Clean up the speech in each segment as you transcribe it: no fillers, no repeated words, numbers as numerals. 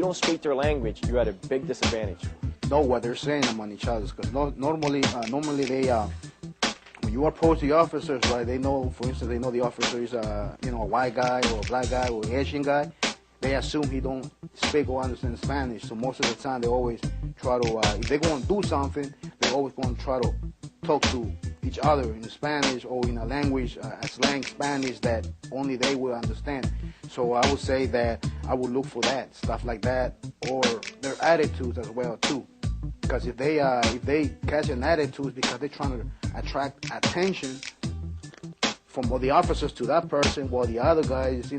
don't speak their language, you're at a big disadvantage. Know what they're saying among each other, because normally they when you approach the officers, right? They know, for instance, they know the officer is a white guy or a black guy or an Asian guy. They assume he don't speak or understand Spanish, so most of the time they always try to, if they're going to do something, they're always going to try to talk to each other in Spanish or in a language, a slang Spanish that only they will understand. So I would say that I would look for that, stuff like that, or their attitudes as well too. Because if they catch an attitude because they're trying to attract attention from the officers to that person, while the other guys,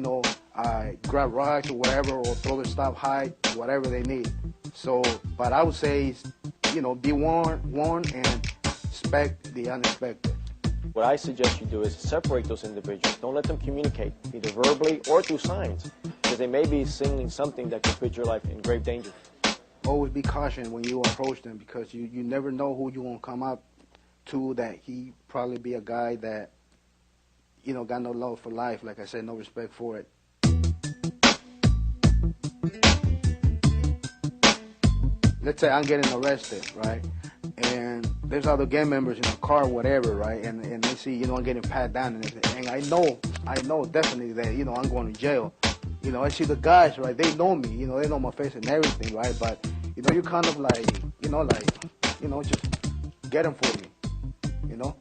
grab rocks or whatever, or throw their stuff high, whatever they need. So, but I would say, be warned and expect the unexpected. What I suggest you do is separate those individuals. Don't let them communicate, either verbally or through signs, because they may be signaling something that could put your life in grave danger. Always be cautious when you approach them, because you never know who you're going to come up to, that he probably be a guy that, got no love for life, like I said, no respect for it. Let's say I'm getting arrested, right? And there's other gang members in a car, whatever, right? And they see, I'm getting pat down and everything. And I know definitely that, I'm going to jail. I see the guys, right? They know me, they know my face and everything, right? But, you kind of just get them for me,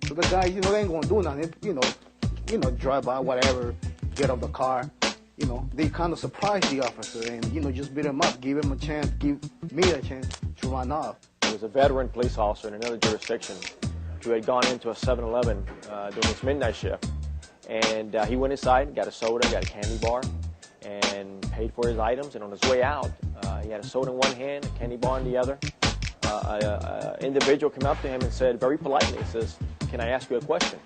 So the guys, they ain't going to do nothing, drive by, whatever, get out the car. They kind of surprise the officer and, just beat him up, give him a chance, give me a chance to run off. There was a veteran police officer in another jurisdiction who had gone into a 7-Eleven during his midnight shift. And he went inside, got a soda, got a candy bar, and paid for his items. And on his way out, he had a soda in one hand, a candy bar in the other. An individual came up to him and said, very politely, he says, "Can I ask you a question?"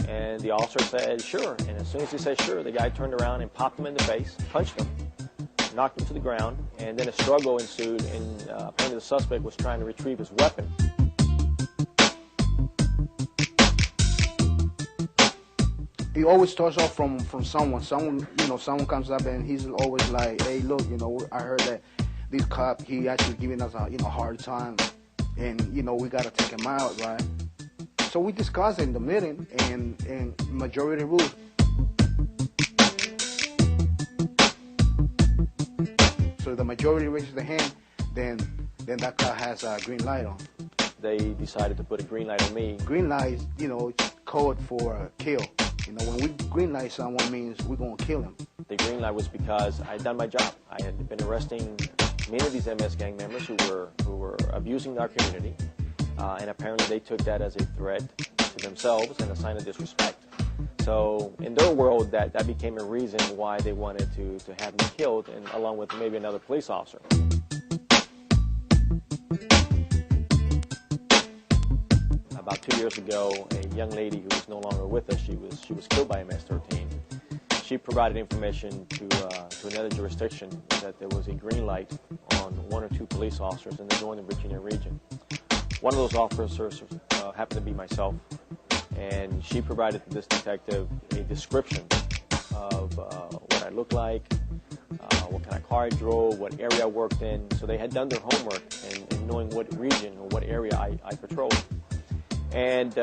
And the officer said, "Sure." And as soon as he said sure, the guy turned around and popped him in the face, punched him, knocked him to the ground, and then a struggle ensued, and apparently the suspect was trying to retrieve his weapon. It always starts off from someone. Someone comes up and he's always like, "Hey, look, I heard that this cop, he actually giving us a hard time, and we gotta take him out, right?" So we discuss in the meeting, and majority rules. So the majority raises the hand, then that car has a green light on. They decided to put a green light on me. Green light is, code for a kill. When we green light someone means we're going to kill him. The green light was because I had done my job. I had been arresting many of these MS gang members who were abusing our community, and apparently they took that as a threat to themselves and a sign of disrespect. So in their world, that became a reason why they wanted to have me killed, and along with maybe another police officer. About 2 years ago, a young lady who was no longer with us, she was killed by MS13. She provided information to another jurisdiction that there was a green light on 1 or 2 police officers in the Northern Virginia region. One of those officers happened to be myself, and she provided to this detective a description of what I looked like, what kind of car I drove, what area I worked in. So they had done their homework in knowing what region or what area I patrolled. And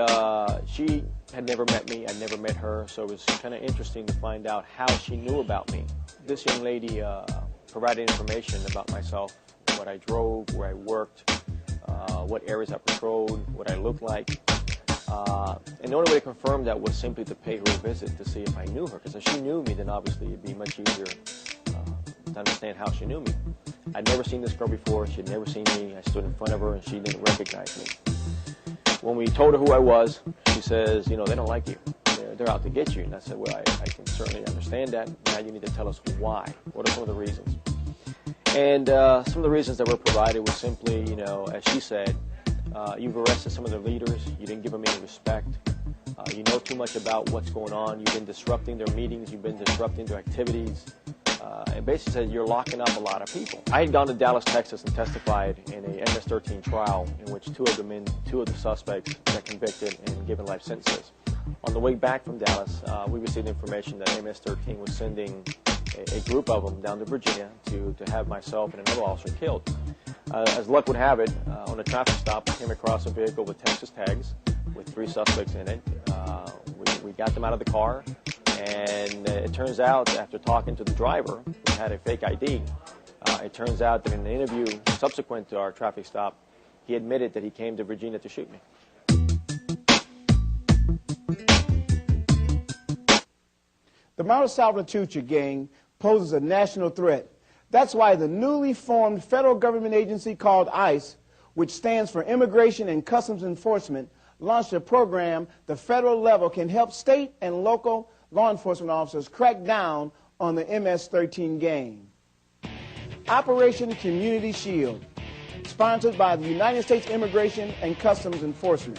she had never met me. I'd never met her, so it was kind of interesting to find out how she knew about me. This young lady provided information about myself, what I drove, where I worked, what areas I patrolled, what I looked like. And the only way to confirm that was simply to pay her a visit to see if I knew her, because if she knew me, then obviously it'd be much easier to understand how she knew me. I'd never seen this girl before. She'd never seen me. I stood in front of her, and she didn't recognize me. When we told her who I was, she says, they don't like you. They're out to get you. And I said, well, I can certainly understand that. Now you need to tell us why. What are some of the reasons? And some of the reasons that were provided was simply, as she said, you've arrested some of their leaders. You didn't give them any respect. You know too much about what's going on. You've been disrupting their meetings. You've been disrupting their activities. And basically said you're locking up a lot of people. I had gone to Dallas, Texas, and testified in a MS13 trial in which two of the suspects got convicted and given life sentences. On the way back from Dallas, we received information that MS13 was sending a group of them down to Virginia to have myself and another officer killed. As luck would have it, on a traffic stop, I came across a vehicle with Texas tags with 3 suspects in it. We got them out of the car, and it turns out, after talking to the driver, who had a fake ID, it turns out that in an interview subsequent to our traffic stop, he admitted that he came to Virginia to shoot me. The Mount Salvatrucha gang poses a national threat. That's why the newly formed federal government agency called ICE, which stands for Immigration and Customs Enforcement, launched a program the federal level can help state and local law enforcement officers crack down on the MS-13 gang. Operation Community Shield, sponsored by the United States Immigration and Customs Enforcement.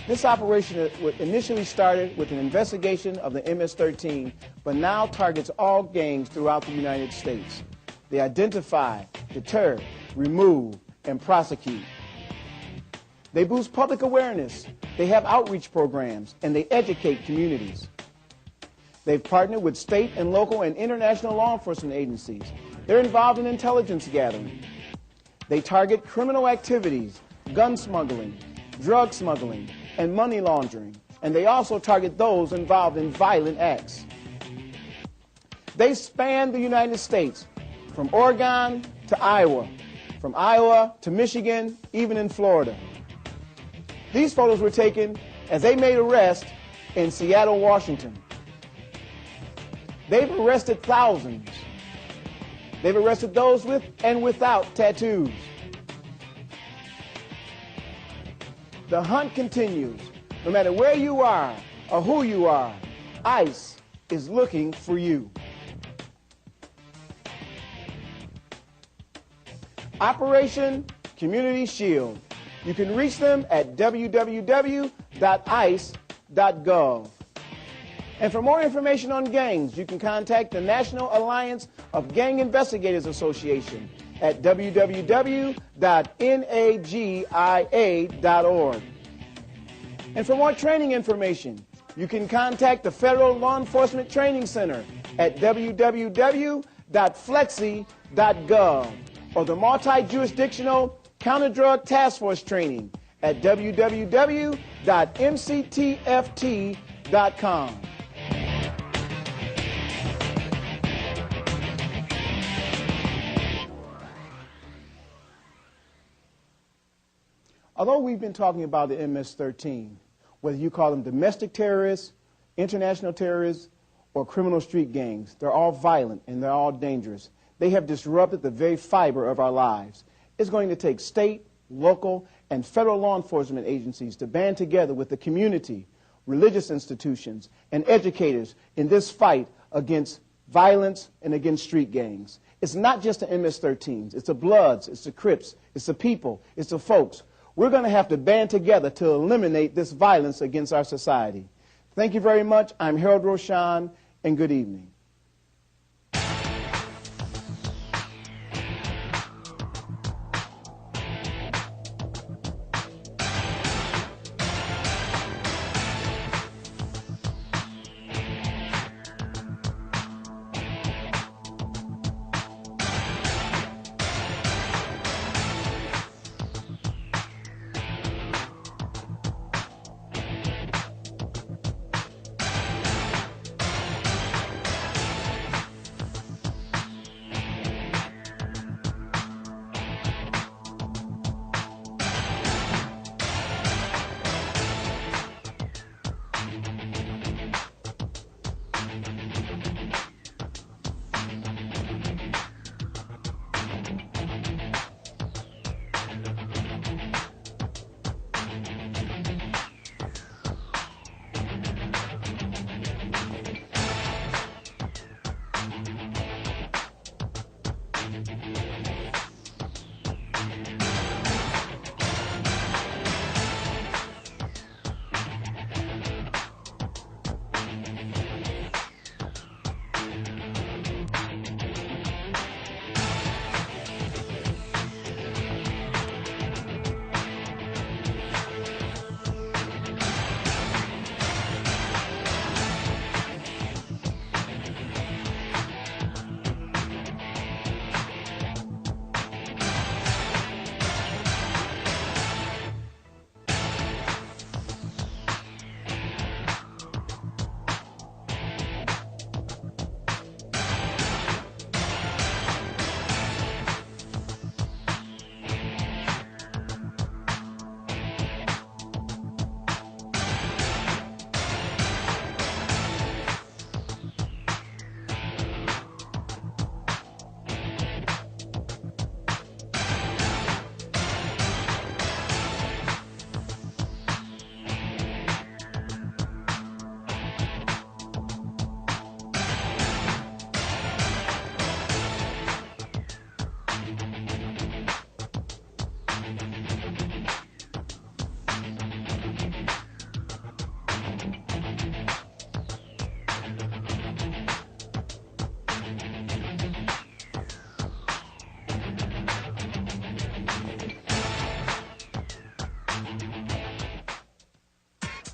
This operation initially started with an investigation of the MS-13, but now targets all gangs throughout the United States. They identify, deter, remove, and prosecute. They boost public awareness. They have outreach programs, and they educate communities. They've partnered with state and local and international law enforcement agencies. They're involved in intelligence gathering. They target criminal activities, gun smuggling, drug smuggling, and money laundering, and they also target those involved in violent acts. They span the United States, from Oregon to Iowa, from Iowa to Michigan, even in Florida. These photos were taken as they made arrests in Seattle, Washington. They've arrested thousands. They've arrested those with and without tattoos. The hunt continues. No matter where you are or who you are, ICE is looking for you. Operation Community Shield. You can reach them at www.ice.gov. And for more information on gangs, you can contact the National Alliance of Gang Investigators Association at www.nagia.org. And for more training information, you can contact the Federal Law Enforcement Training Center at www.flexi.gov or the Multi-Jurisdictional Counter-Drug Task Force Training at www.mctft.com. Although we've been talking about the MS-13, whether you call them domestic terrorists, international terrorists, or criminal street gangs, they're all violent and they're all dangerous. They have disrupted the very fiber of our lives. It's going to take state, local, and federal law enforcement agencies to band together with the community, religious institutions, and educators in this fight against violence and against street gangs. It's not just the MS-13s. It's the Bloods, it's the Crips, it's the people, it's the folks. We're going to have to band together to eliminate this violence against our society. Thank you very much. I'm Harold Roshan, and good evening.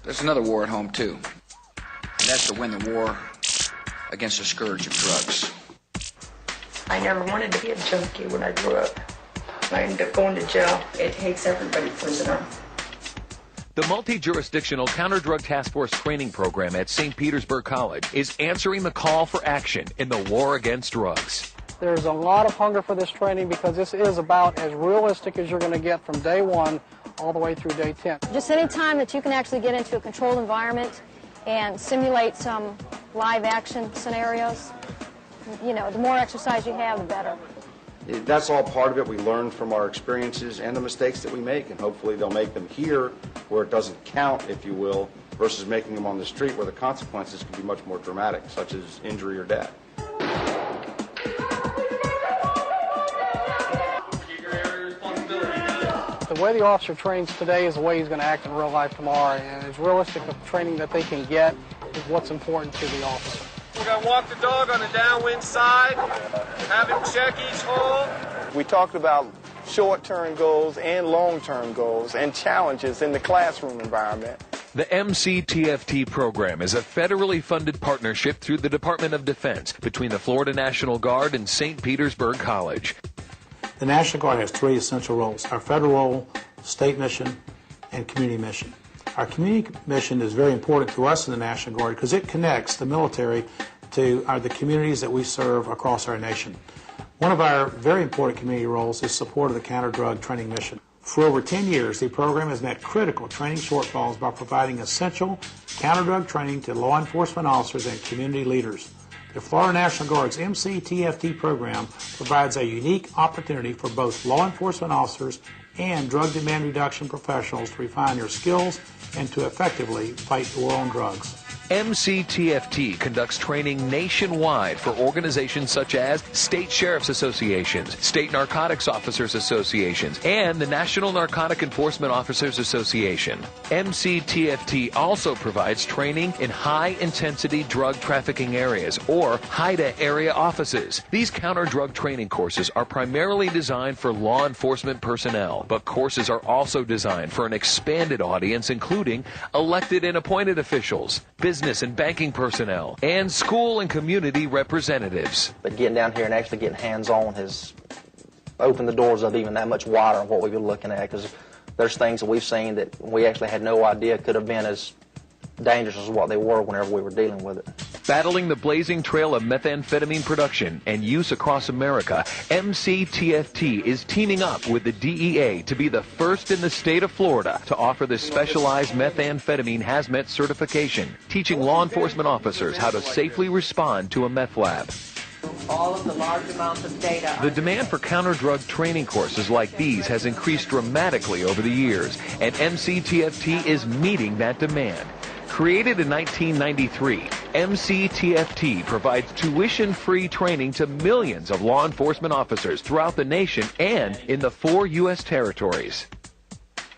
There's another war at home, too. And that's to win the war against the scourge of drugs. I never wanted to be a junkie when I grew up. I ended up going to jail. It takes everybody prisoner. The multi-jurisdictional counter-drug task force training program at St. Petersburg College is answering the call for action in the war against drugs. There's a lot of hunger for this training because this is about as realistic as you're going to get from day 1 all the way through day 10. Just any time that you can actually get into a controlled environment and simulate some live action scenarios, you know, the more exercise you have, the better. That's all part of it. We learn from our experiences and the mistakes that we make, and hopefully they'll make them here where it doesn't count, if you will, versus making them on the street where the consequences can be much more dramatic, such as injury or death. The way the officer trains today is the way he's going to act in real life tomorrow, and as realistic of training that they can get is what's important to the officer. We're going to walk the dog on the downwind side, have him check each hole. We talked about short-term goals and long-term goals and challenges in the classroom environment. The MCTFT program is a federally funded partnership through the Department of Defense between the Florida National Guard and St. Petersburg College. The National Guard has 3 essential roles: our federal role, state mission, and community mission. Our community mission is very important to us in the National Guard because it connects the military to the communities that we serve across our nation. One of our very important community roles is support of the counter-drug training mission. For over 10 years, the program has met critical training shortfalls by providing essential counter-drug training to law enforcement officers and community leaders. The Florida National Guard's MCTFT program provides a unique opportunity for both law enforcement officers and drug demand reduction professionals to refine their skills and to effectively fight the war on drugs. MCTFT conducts training nationwide for organizations such as state sheriff's associations, state narcotics officers associations, and the National Narcotic Enforcement Officers Association. MCTFT also provides training in high-intensity drug trafficking areas, or HIDTA area offices. These counter-drug training courses are primarily designed for law enforcement personnel, but courses are also designed for an expanded audience, including elected and appointed officials, business and banking personnel, and school and community representatives. But getting down here and actually getting hands-on has opened the doors up even that much wider on what we've been looking at, because there's things that we've seen that we actually had no idea could have been as dangerous as what they were whenever we were dealing with it. Battling the blazing trail of methamphetamine production and use across America, MCTFT is teaming up with the DEA to be the first in the state of Florida to offer this specialized methamphetamine hazmat certification, teaching law enforcement officers how to safely respond to a meth lab. All of the large amounts of data. The demand for counter-drug training courses like these has increased dramatically over the years, and MCTFT is meeting that demand. Created in 1993, MCTFT provides tuition-free training to millions of law enforcement officers throughout the nation and in the 4 U.S. territories.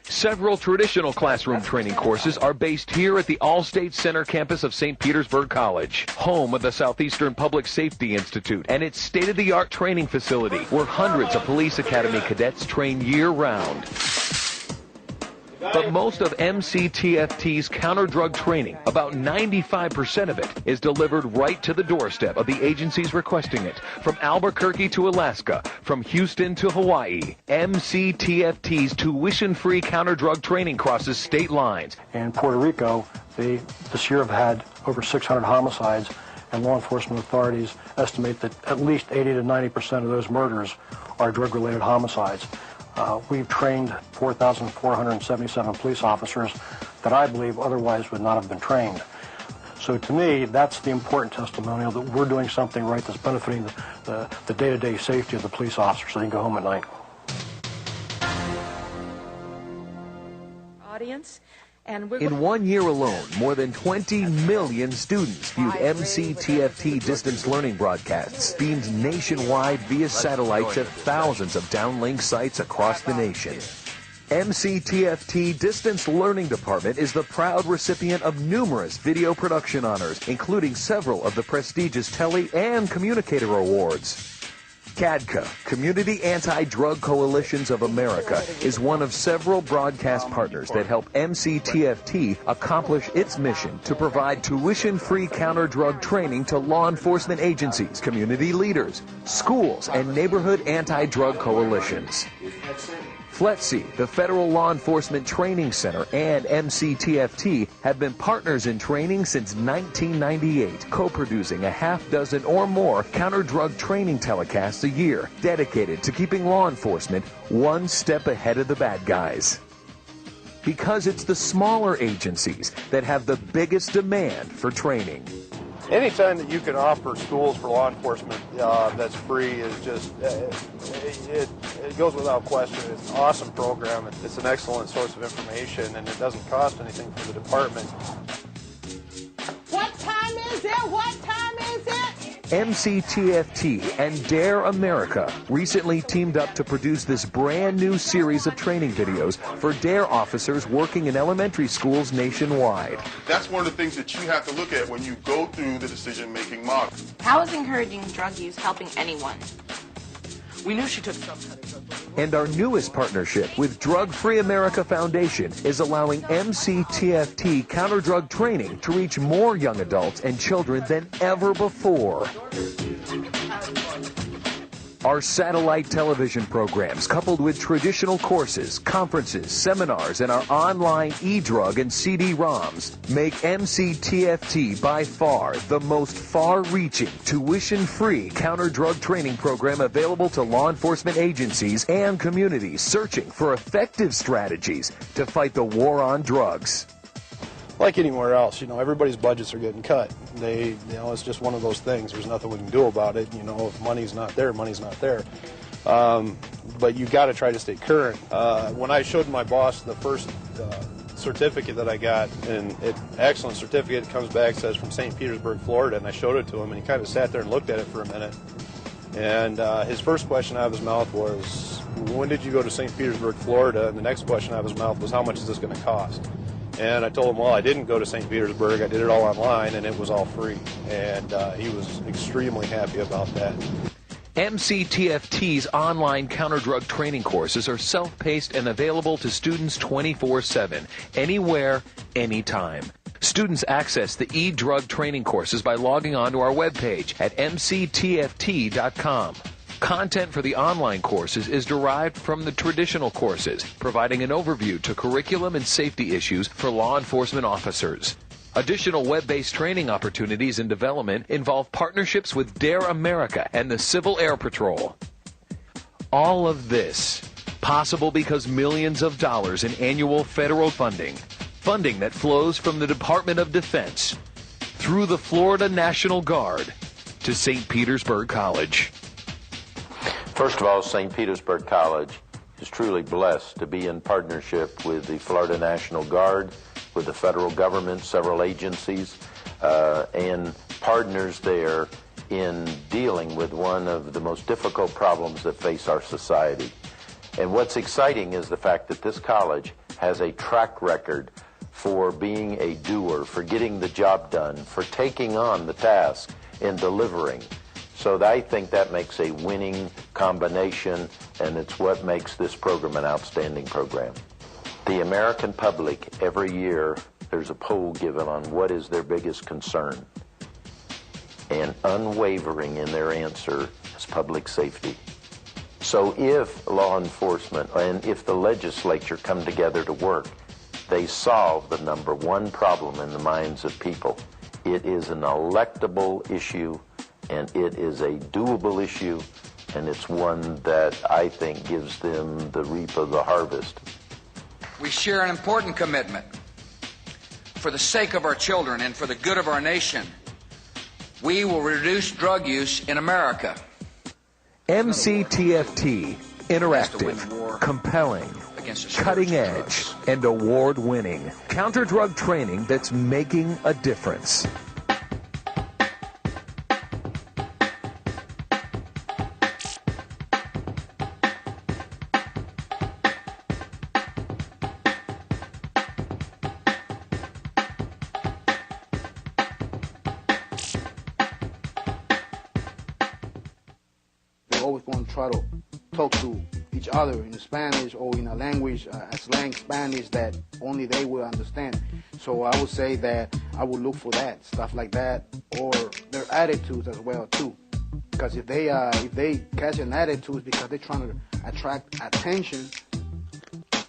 Several traditional classroom training courses are based here at the All-State Center campus of St. Petersburg College, home of the Southeastern Public Safety Institute and its state-of-the-art training facility, where hundreds of police academy cadets train year-round. But most of MCTFT's counter-drug training, about 95% of it, is delivered right to the doorstep of the agencies requesting it. From Albuquerque to Alaska, from Houston to Hawaii, MCTFT's tuition-free counter-drug training crosses state lines. In Puerto Rico, they this year have had over 600 homicides, and law enforcement authorities estimate that at least 80 to 90% of those murders are drug-related homicides. We've trained 4,477 police officers that I believe otherwise would not have been trained. So to me, that's the important testimonial that we're doing something right that's benefiting the day-to-day safety of the police officers so they can go home at night. Audience. In 1 year alone, more than 20 million students viewed MCTFT distance learning broadcasts beamed nationwide via satellite to thousands of downlink sites across the nation. MCTFT Distance Learning Department is the proud recipient of numerous video production honors, including several of the prestigious Tele and Communicator Awards. CADCA, Community Anti-Drug Coalitions of America, is one of several broadcast partners that help MCTFT accomplish its mission to provide tuition-free counter-drug training to law enforcement agencies, community leaders, schools, and neighborhood anti-drug coalitions. FLETC, the Federal Law Enforcement Training Center, and MCTFT have been partners in training since 1998, co-producing a half dozen or more counter-drug training telecasts a year, dedicated to keeping law enforcement one step ahead of the bad guys. Because it's the smaller agencies that have the biggest demand for training. Anytime that you can offer schools for law enforcement that's free is just, it goes without question. It's an awesome program. It's an excellent source of information, and it doesn't cost anything for the department. What time is it? What time is it? MCTFT and Dare America recently teamed up to produce this brand new series of training videos for Dare officers working in elementary schools nationwide. That's one of the things that you have to look at when you go through the decision-making model. How is encouraging drug use helping anyone? We knew she took some kind of drug. And our newest partnership with Drug Free America Foundation is allowing MCTFT counter-drug training to reach more young adults and children than ever before. Our satellite television programs, coupled with traditional courses, conferences, seminars, and our online e-drug and CD-ROMs, make MCTFT by far the most far-reaching, tuition-free counter-drug training program available to law enforcement agencies and communities searching for effective strategies to fight the war on drugs. Like anywhere else, everybody's budgets are getting cut. It's just one of those things. There's nothing we can do about it. If money's not there, money's not there. But you got to try to stay current. When I showed my boss the first certificate that I got, and excellent certificate, comes back, says from St. Petersburg, Florida, and I showed it to him, and he kind of sat there and looked at it for a minute. And his first question out of his mouth was, when did you go to St. Petersburg, Florida? And the next question out of his mouth was, how much is this going to cost? And I told him, well, I didn't go to St. Petersburg. I did it all online, and it was all free. And he was extremely happy about that. MCTFT's online counter-drug training courses are self-paced and available to students 24/7, anywhere, anytime. Students access the e-drug training courses by logging on to our webpage at mctft.com. Content for the online courses is derived from the traditional courses, providing an overview to curriculum and safety issues for law enforcement officers. Additional web-based training opportunities in development involve partnerships with Dare America and the Civil Air Patrol. All of this possible because millions of dollars in annual federal funding that flows from the Department of Defense through the Florida National Guard to St. Petersburg College. First of all, St. Petersburg College is truly blessed to be in partnership with the Florida National Guard, with the federal government, several agencies, and partners there in dealing with one of the most difficult problems that face our society. And what's exciting is the fact that this college has a track record for being a doer, for getting the job done, for taking on the task and delivering. So I think that makes a winning combination, and it's what makes this program an outstanding program. The American public, every year, there's a poll given on what is their biggest concern. And unwavering in their answer is public safety. So if law enforcement and if the legislature come together to work, they solve the number one problem in the minds of people. It is an electable issue, and it is a doable issue, and it's one that I think gives them the reap of the harvest. We share an important commitment. For the sake of our children and for the good of our nation, we will reduce drug use in America. MCTFT, interactive, compelling, cutting edge, and award-winning. Counter-drug training that's making a difference. always going to try to talk to each other in Spanish or in a language, a slang Spanish that only they will understand. So I would say that I would look for that, stuff like that, or their attitudes as well too. Because if they catch an attitude because they're trying to attract attention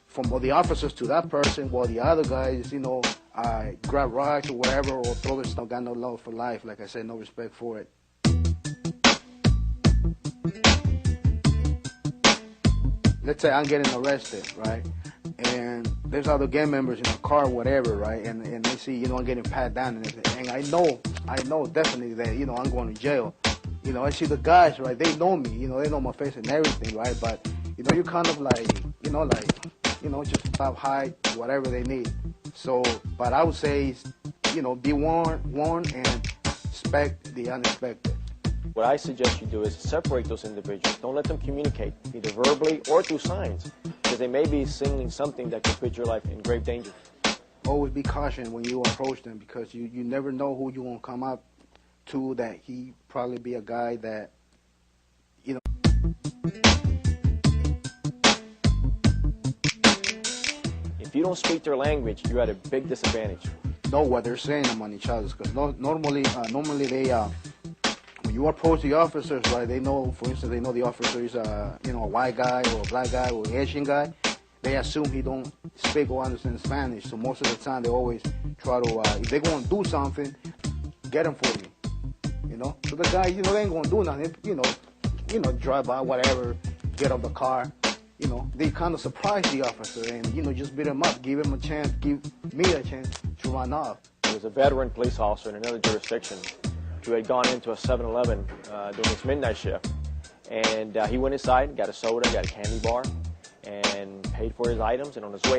from the officers to that person, while the other guys, grab rocks or whatever, or throw their stuff, got no love for life. Like I said, no respect for it. Let's say I'm getting arrested, right? And there's other gang members in the car, whatever, right? And they see, I'm getting pat down and everything. And I know definitely that, I'm going to jail. I see the guys, right? They know me, they know my face and everything, right? But, you kind of just stop, hide, whatever they need. So, but I would say, be warned and expect the unexpected. What I suggest you do is separate those individuals. Don't let them communicate, either verbally or through signs, because they may be signaling something that could put your life in grave danger. Always be cautious when you approach them, because you never know who you're going to come up to, that he probably be a guy that, If you don't speak their language, you're at a big disadvantage. Know what they're saying among each other, because normally they, when you approach the officers, right, they know, for instance, they know the officer is a white guy or a black guy or an Asian guy. They assume he don't speak or understand Spanish, so most of the time they always try to, if they're going to do something, get him for me. So the guy, they ain't going to do nothing, drive by, whatever, get out the car. They kind of surprise the officer and, just beat him up, give him a chance, give me a chance to run off. There was a veteran police officer in another jurisdiction who had gone into a 7-Eleven during his midnight shift. And he went inside, got a soda, got a candy bar, and paid for his items. And on his way